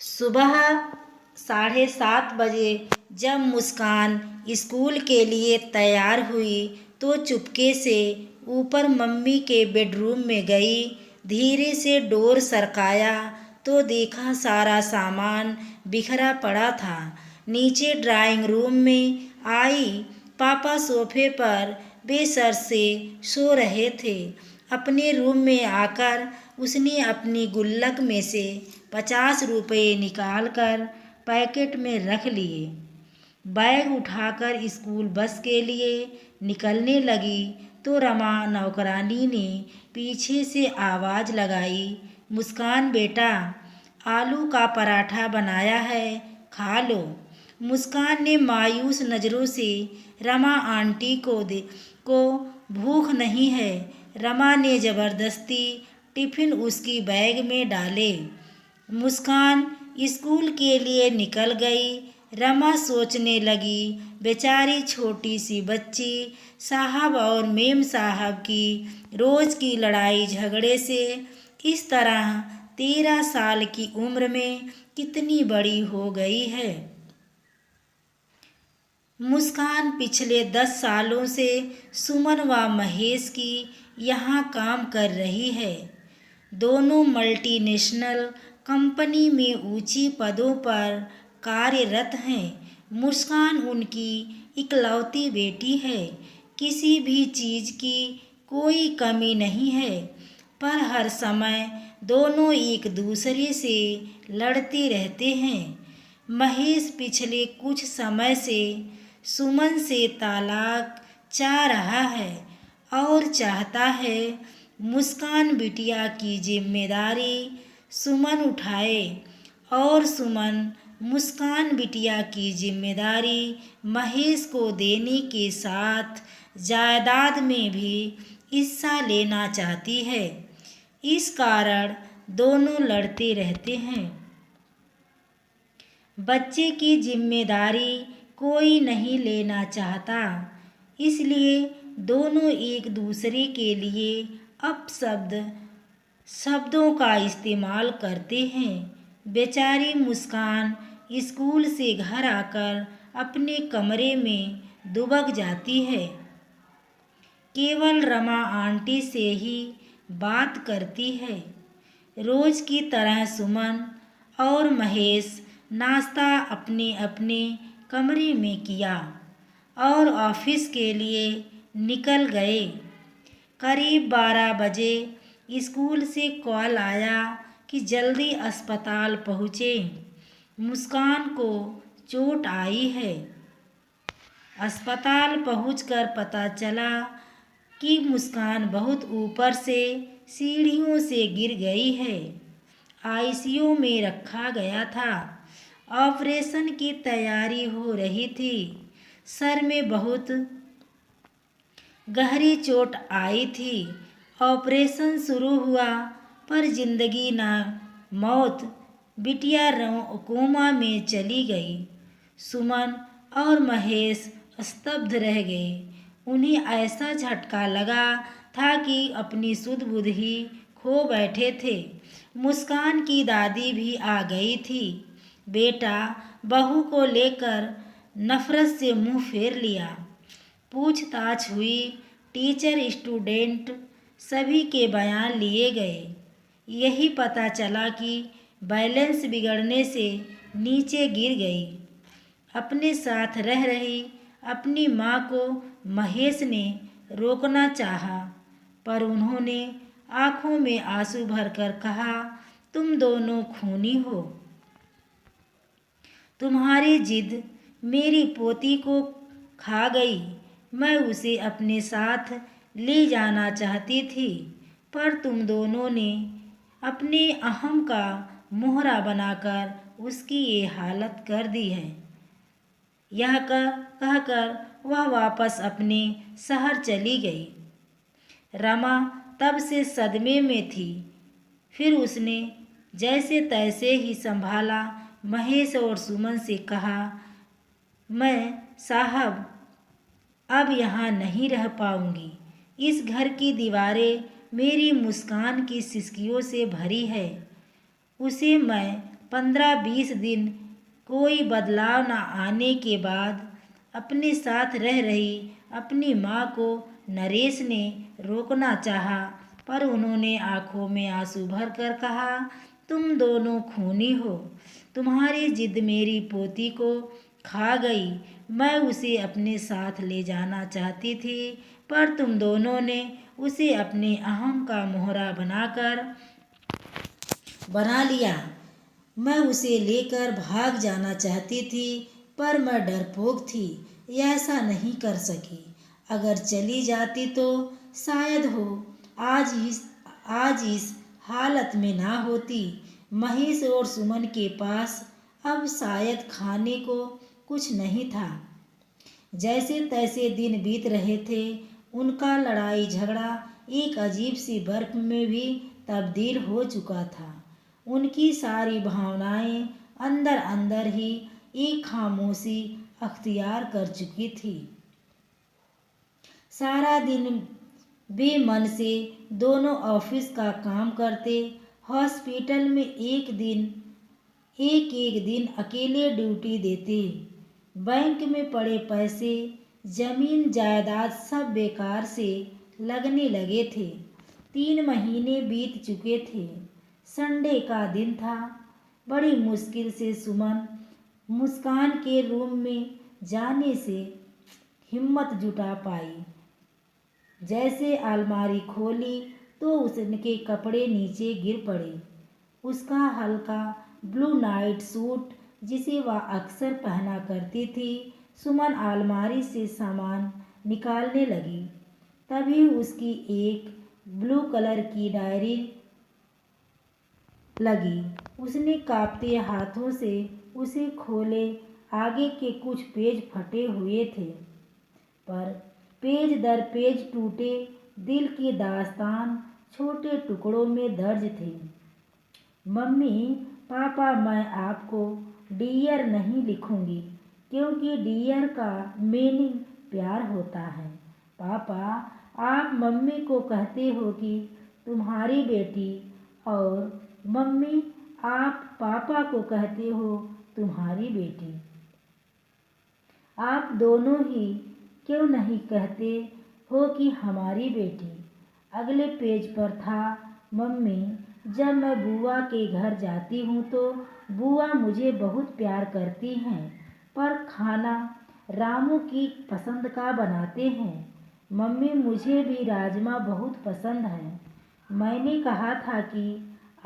सुबह 7:30 बजे जब मुस्कान स्कूल के लिए तैयार हुई तो चुपके से ऊपर मम्मी के बेडरूम में गई। धीरे से डोर सरकाया तो देखा सारा सामान बिखरा पड़ा था। नीचे ड्राइंग रूम में आई, पापा सोफे पर बेसर से सो रहे थे। अपने रूम में आकर उसने अपनी गुल्लक में से 50 रुपये निकालकर पैकेट में रख लिए। बैग उठाकर स्कूल बस के लिए निकलने लगी तो रमा नौकरानी ने पीछे से आवाज़ लगाई, मुस्कान बेटा, आलू का पराठा बनाया है, खा लो। मुस्कान ने मायूस नज़रों से रमा आंटी को भूख नहीं है। रमा ने ज़बरदस्ती टिफ़िन उसकी बैग में डाले। मुस्कान स्कूल के लिए निकल गई। रमा सोचने लगी, बेचारी छोटी सी बच्ची साहब और मेम साहब की रोज़ की लड़ाई झगड़े से इस तरह 13 साल की उम्र में कितनी बड़ी हो गई है। मुस्कान पिछले 10 सालों से सुमन व महेश की यहाँ काम कर रही है। दोनों मल्टीनेशनल कंपनी में ऊंची पदों पर कार्यरत हैं। मुस्कान उनकी इकलौती बेटी है। किसी भी चीज़ की कोई कमी नहीं है, पर हर समय दोनों एक दूसरे से लड़ते रहते हैं। महेश पिछले कुछ समय से सुमन से तलाक चाह रहा है और चाहता है मुस्कान बिटिया की जिम्मेदारी सुमन उठाए और सुमन मुस्कान बिटिया की जिम्मेदारी महेश को देने के साथ जायदाद में भी हिस्सा लेना चाहती है। इस कारण दोनों लड़ते रहते हैं। बच्चे की जिम्मेदारी कोई नहीं लेना चाहता, इसलिए दोनों एक दूसरे के लिए शब्दों का इस्तेमाल करते हैं। बेचारी मुस्कान स्कूल से घर आकर अपने कमरे में दुबक जाती है। केवल रमा आंटी से ही बात करती है। रोज की तरह सुमन और महेश नाश्ता अपने अपने कमरे में किया और ऑफिस के लिए निकल गए। करीब 12 बजे स्कूल से कॉल आया कि जल्दी अस्पताल पहुँचे, मुस्कान को चोट आई है। अस्पताल पहुंचकर पता चला कि मुस्कान बहुत ऊपर से सीढ़ियों से गिर गई है। आईसीयू में रखा गया था। ऑपरेशन की तैयारी हो रही थी। सर में बहुत गहरी चोट आई थी। ऑपरेशन शुरू हुआ पर जिंदगी ना मौत, बिटिया कोमा में चली गई। सुमन और महेश स्तब्ध रह गए। उन्हें ऐसा झटका लगा था कि अपनी सुध बुध ही खो बैठे थे। मुस्कान की दादी भी आ गई थी। बेटा बहू को लेकर नफरत से मुंह फेर लिया। पूछताछ हुई। टीचर स्टूडेंट सभी के बयान लिए गए। यही पता चला कि बैलेंस बिगड़ने से नीचे गिर गई। अपने साथ रह रही अपनी माँ को महेश ने रोकना चाहा, पर उन्होंने आंखों में आंसू भरकर कहा, तुम दोनों खूनी हो। तुम्हारी जिद मेरी पोती को खा गई। मैं उसे अपने साथ ले जाना चाहती थी, पर तुम दोनों ने अपने अहम का मोहरा बनाकर उसकी ये हालत कर दी है। यह कहकर वह वापस अपने शहर चली गई। रमा तब से सदमे में थी। फिर उसने जैसे तैसे ही संभाला। महेश और सुमन से कहा, मैं साहब अब यहाँ नहीं रह पाऊंगी। इस घर की दीवारें मेरी मुस्कान की सिसकियों से भरी है। उसे मैं 15-20 दिन कोई बदलाव न आने के बाद अपने साथ रह रही अपनी माँ को नरेश ने रोकना चाहा, पर उन्होंने आंखों में आंसू भरकर कहा, तुम दोनों खूनी हो। तुम्हारी जिद मेरी पोती को खा गई। मैं उसे अपने साथ ले जाना चाहती थी, पर तुम दोनों ने उसे अपने अहम का मोहरा बना लिया। मैं उसे लेकर भाग जाना चाहती थी, पर मैं डरपोक थी, ऐसा नहीं कर सकी। अगर चली जाती तो शायद हो आज इस हालत में ना होती। महेश और सुमन के पास अब शायद खाने को कुछ नहीं था। जैसे तैसे दिन बीत रहे थे। उनका लड़ाई झगड़ा एक अजीब सी बर्फ में भी तब्दील हो चुका था। उनकी सारी भावनाएं अंदर अंदर ही एक खामोशी अख्तियार कर चुकी थी। सारा दिन बेमन से दोनों ऑफिस का काम करते, हॉस्पिटल में एक एक दिन अकेले ड्यूटी देते। बैंक में पड़े पैसे, जमीन जायदाद सब बेकार से लगने लगे थे। 3 महीने बीत चुके थे। संडे का दिन था। बड़ी मुश्किल से सुमन मुस्कान के रूम में जाने से हिम्मत जुटा पाई। जैसे अलमारी खोली तो उसके कपड़े नीचे गिर पड़े। उसका हल्का ब्लू नाइट सूट जिसे वह अक्सर पहना करती थी। सुमन अलमारी से सामान निकालने लगी, तभी उसकी एक ब्लू कलर की डायरी लगी। उसने कांपते हाथों से उसे खोले। आगे के कुछ पेज फटे हुए थे, पर पेज दर पेज टूटे दिल की दास्तान छोटे टुकड़ों में दर्ज थे। मम्मी पापा, मैं आपको डियर नहीं लिखूंगी, क्योंकि डियर का मीनिंग प्यार होता है। पापा, आप मम्मी को कहते हो कि तुम्हारी बेटी, और मम्मी आप पापा को कहते हो तुम्हारी बेटी। आप दोनों ही क्यों नहीं कहते हो कि हमारी बेटी। अगले पेज पर था, मम्मी, जब मैं बुआ के घर जाती हूँ तो बुआ मुझे बहुत प्यार करती हैं, पर खाना रामू की पसंद का बनाते हैं। मम्मी, मुझे भी राजमा बहुत पसंद है। मैंने कहा था कि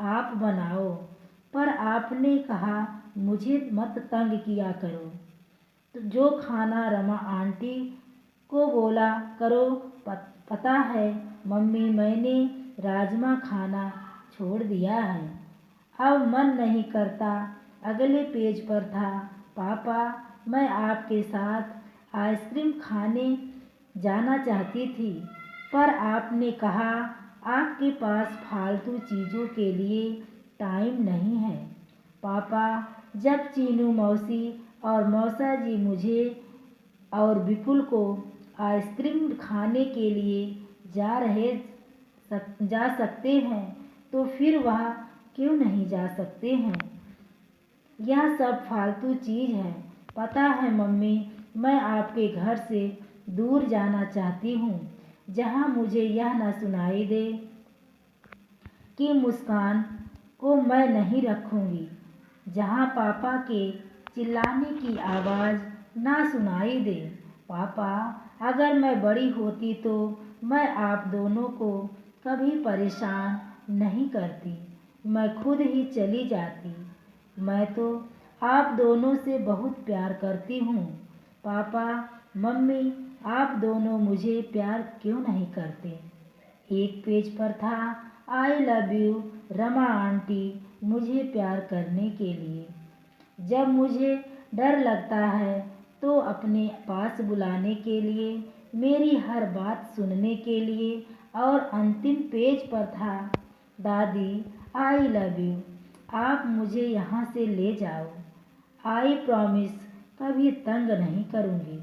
आप बनाओ, पर आपने कहा मुझे मत तंग किया करो। तो जो खाना रमा आंटी को बोला करो। पता है मम्मी, मैंने राजमा खाना छोड़ दिया है, अब मन नहीं करता। अगले पेज पर था, पापा, मैं आपके साथ आइसक्रीम खाने जाना चाहती थी, पर आपने कहा आपके पास फालतू चीज़ों के लिए टाइम नहीं है। पापा, जब चीनू मौसी और मौसा जी मुझे और विपुल को आइसक्रीम खाने के लिए जा सकते हैं, तो फिर वह क्यों नहीं जा सकते हैं। यह सब फालतू चीज़ है। पता है मम्मी, मैं आपके घर से दूर जाना चाहती हूँ, जहाँ मुझे यह न सुनाई दे कि मुस्कान को मैं नहीं रखूँगी, जहाँ पापा के चिल्लाने की आवाज़ ना सुनाई दे। पापा, अगर मैं बड़ी होती तो मैं आप दोनों को कभी परेशान नहीं करती, मैं खुद ही चली जाती। मैं तो आप दोनों से बहुत प्यार करती हूँ। पापा, मम्मी, आप दोनों मुझे प्यार क्यों नहीं करते। एक पेज पर था, I love you Rama aunty, मुझे प्यार करने के लिए, जब मुझे डर लगता है तो अपने पास बुलाने के लिए, मेरी हर बात सुनने के लिए। और अंतिम पेज पर था, दादी, आई लव यू, आप मुझे यहाँ से ले जाओ, आई प्रॉमिस कभी तंग नहीं करूँगी।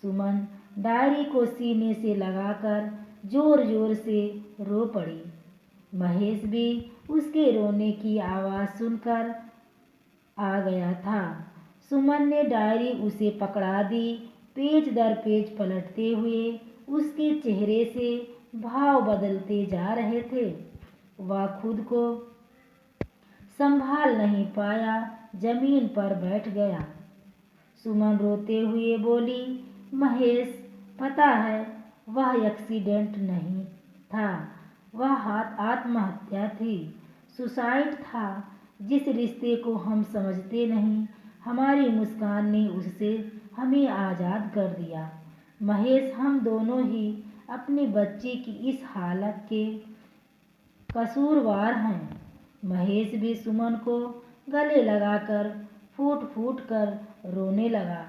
सुमन डायरी को सीने से लगाकर जोर जोर से रो पड़ी। महेश भी उसके रोने की आवाज़ सुनकर आ गया था। सुमन ने डायरी उसे पकड़ा दी। पेज दर पेज पलटते हुए उसके चेहरे से भाव बदलते जा रहे थे। वह खुद को संभाल नहीं पाया, जमीन पर बैठ गया। सुमन रोते हुए बोली, महेश, पता है वह एक्सीडेंट नहीं था, वह आत्महत्या थी, सुसाइड था। जिस रिश्ते को हम समझते नहीं, हमारी मुस्कान ने उससे हमें आज़ाद कर दिया। महेश, हम दोनों ही अपने बच्चे की इस हालत के कसूरवार हैं। महेश भी सुमन को गले लगाकर फूट फूट कर रोने लगा।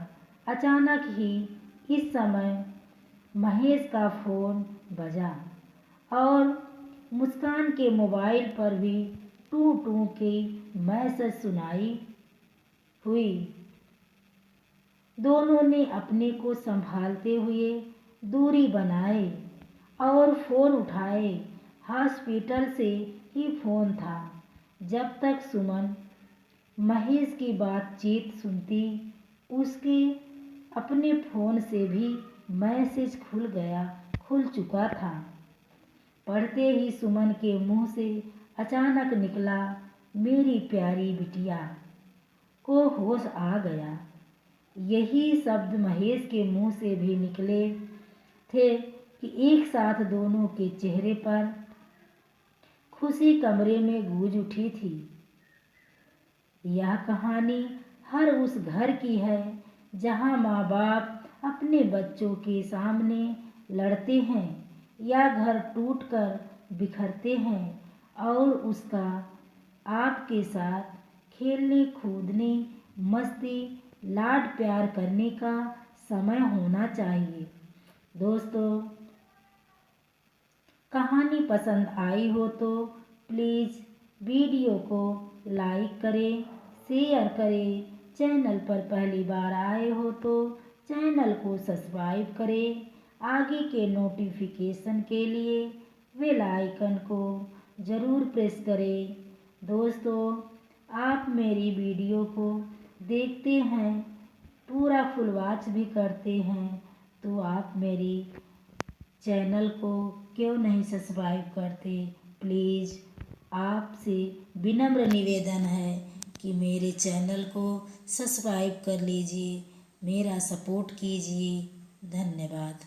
अचानक ही इस समय महेश का फ़ोन बजा और मुस्कान के मोबाइल पर भी टू टू की मैसेज सुनाई हुई। दोनों ने अपने को संभालते हुए दूरी बनाए और फ़ोन उठाए। हॉस्पिटल से ही फ़ोन था। जब तक सुमन महेश की बातचीत सुनती, उसके अपने फ़ोन से भी मैसेज खुल चुका था। पढ़ते ही सुमन के मुंह से अचानक निकला, मेरी प्यारी बिटिया, को होश आ गया। यही शब्द महेश के मुंह से भी निकले थे कि एक साथ दोनों के चेहरे पर खुशी कमरे में गूंज उठी थी। यह कहानी हर उस घर की है जहां माँ बाप अपने बच्चों के सामने लड़ते हैं या घर टूटकर बिखरते हैं और उसका आपके साथ खेलने कूदने, मस्ती, लाड प्यार करने का समय होना चाहिए। दोस्तों, कहानी पसंद आई हो तो प्लीज़ वीडियो को लाइक करें, शेयर करें। चैनल पर पहली बार आए हो तो चैनल को सब्सक्राइब करें। आगे के नोटिफिकेशन के लिए बेल आइकन को ज़रूर प्रेस करें। दोस्तों, आप मेरी वीडियो को देखते हैं, पूरा फुल वॉच भी करते हैं, तो आप मेरी चैनल को क्यों नहीं सब्सक्राइब करते। प्लीज़ आपसे विनम्र निवेदन है कि मेरे चैनल को सब्सक्राइब कर लीजिए, मेरा सपोर्ट कीजिए। धन्यवाद।